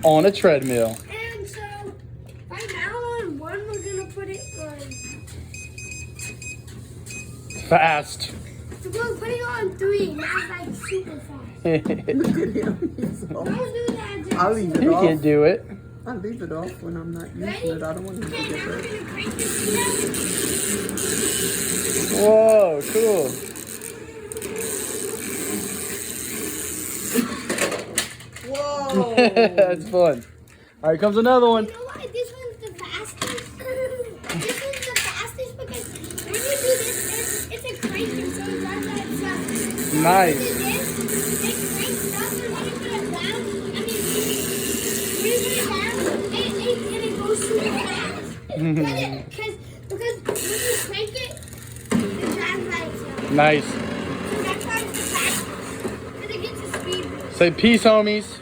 on a treadmill. And so, right now on 1, we're going to put it on... Fast. So we're putting it on 3, and that's like super fast. Look at him. He's Don't do that, Jackson. I'll leave it You off. can do it. I'll leave it off when I'm not using Ready? it. I don't want him to Okay, get now we're hurt. going to crank this down. Whoa, cool. Whoa! That's fun. All right, comes another one. You know why this one's the fastest? This one's the fastest because when you do this, it's a crank and so it runs by itself. So Nice. when you do this, it cranks up and when you put it down, when you put it down, and it goes super fast. Because when you crank it, it drives by itself. Nice. So that's why it's the fastest. Because it gets a speed boost. Say peace, homies.